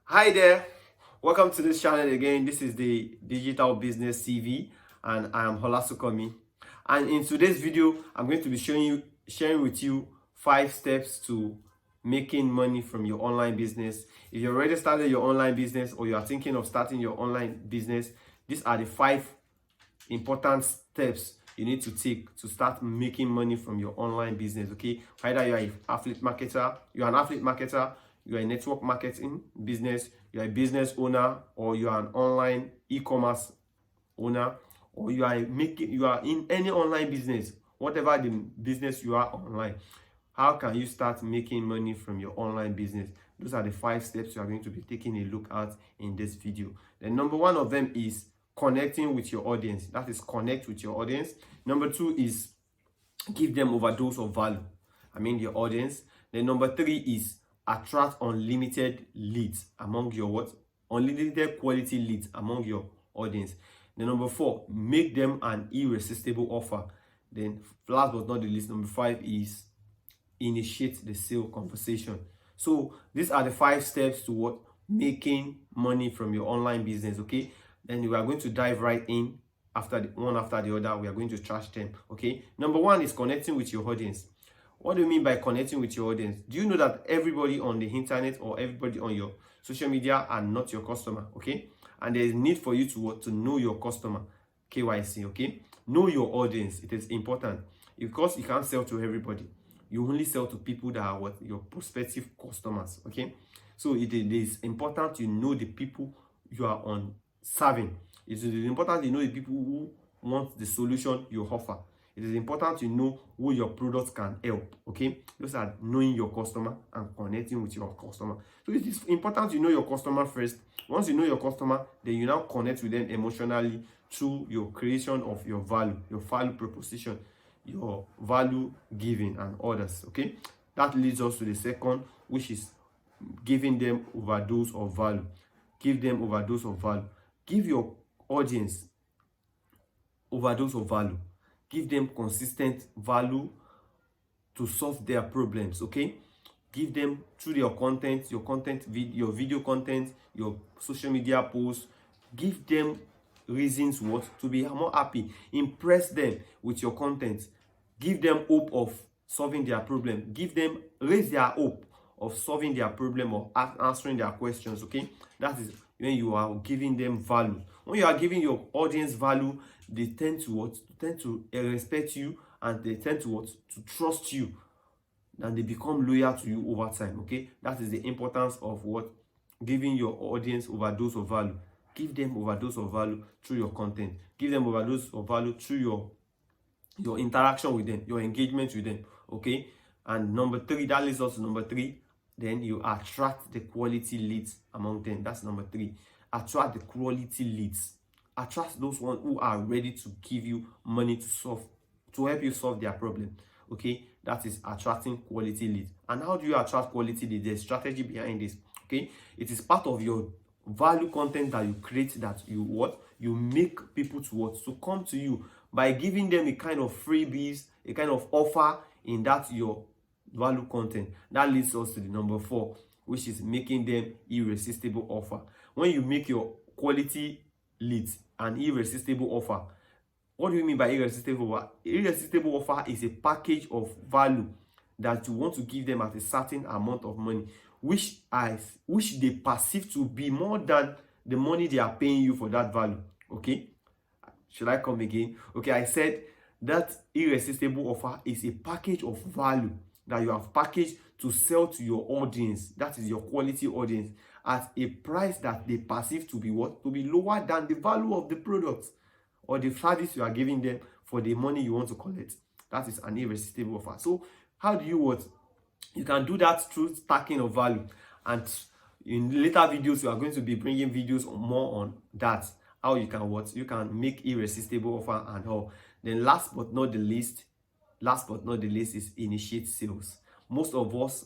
Hi there, welcome to this channel again. This is the Digital Business CV and I am Holasukomi. And in today's video, I'm going to be sharing with you 5 steps to making money from your online business. If you already started your online business or you are thinking of starting your online business, these are the 5 important steps you need to take to start making money from your online business. Okay, whether you're an affiliate marketer, you're a network marketing business, you're a business owner, or you are an online e-commerce owner, or you are in any online business, whatever the business you are online. How can you start making money from your online business? Those are the 5 steps you are going to be taking a look at in this video. The number one of them is connecting with your audience. That is, connect with your audience. Number two is give them overdose of value. Your audience. Then number three is attract unlimited leads among your what? Unlimited quality leads among your audience. Then number four, make them an irresistible offer. Then last but not the least, number five is initiate the sale conversation. So these are the 5 steps to what? Making money from your online business. Okay, then we are going to dive right in after the other. We are going to trash them. Okay, number one is connecting with your audience. What do you mean by connecting with your audience? Do you know that everybody on the internet or everybody on your social media are not your customer? Okay, and there is need for you to know your customer. KYC. Okay, know your audience. It is important because you can't sell to everybody. You only sell to people that are what? Your prospective customers. Okay, so it is important you know the people you are on serving. It is important you know the people who want the solution you offer. It is important to know who your products can help. Okay, those are knowing your customer and connecting with your customer. So it is important you know your customer first. Once you know your customer, then you now connect with them emotionally through your creation of your value proposition, your value giving and others. Okay, that leads us to the second, which is giving them overdose of value. Give them overdose of value. Give your audience overdose of value. Give them consistent value to solve their problems. Okay, give them through your content, your video content, your social media posts. Give them reasons to be more happy. Impress them with your content. Give them hope of solving their problem. Raise their hope of solving their problem or answering their questions. Okay, that is when you are giving them value. When you are giving your audience value, they tend to respect you, and they tend to trust you, and they become loyal to you over time. Okay, that is the importance of giving your audience overdose of value. Give them overdose of value through your content. Give them overdose of value through your interaction with them, your engagement with them. Okay, and number three, that leads us to number three. Then you attract the quality leads among them. That's number three. Attract the quality leads. Attract those ones who are ready to give you money to help you solve their problem. Okay, that is attracting quality leads. And how do you attract quality leads? There's strategy behind this. Okay, it is part of your value content that you create, that you make people to come to you by giving them a kind of freebies, a kind of offer in that your value content. That leads us to the number four, which is making them irresistible offer. When you make your quality leads an irresistible offer, what do you mean by irresistible offer? Irresistible offer is a package of value that you want to give them at a certain amount of money, which they perceive to be more than the money they are paying you for that value. Okay, should I come again? Okay, I said that irresistible offer is a package of value that you have packaged to sell to your audience, that is your quality audience, at a price that they perceive to be lower than the value of the product or the service you are giving them for the money you want to collect. That is an irresistible offer. So how do you you can do that through stacking of value, and in later videos we are going to be bringing videos more on that, how you can make irresistible offer and all. Then last but not the least is initiate sales. Most of us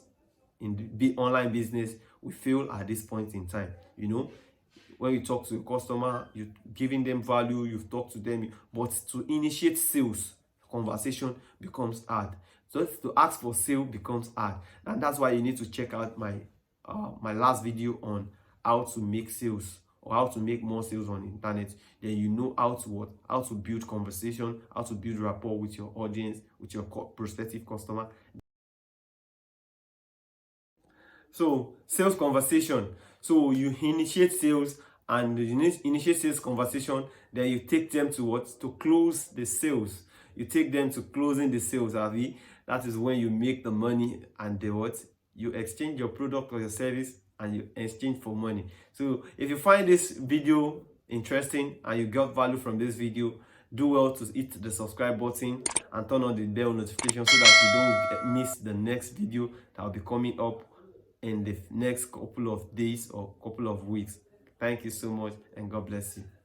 in the online business, we fail at this point in time. When you talk to a customer, you're giving them value, you've talked to them, but to initiate sales conversation becomes hard. So to ask for sale becomes hard, and that's why you need to check out my last video on how to make sales or how to make more sales on the internet, then you know how to what, how to build conversation, how to build rapport with your audience, with your prospective customer. So sales conversation. So you initiate sales, and you initiate sales conversation, then you take them to what, to close the sales. You take them to closing the sales, Avi. That is when you make the money, and the what, you exchange your product or your service, and you exchange for money. So if you find this video interesting and you got value from this video, do well to hit the subscribe button and turn on the bell notification so that you don't miss the next video that will be coming up in the next couple of days or couple of weeks. Thank you so much, and God bless you.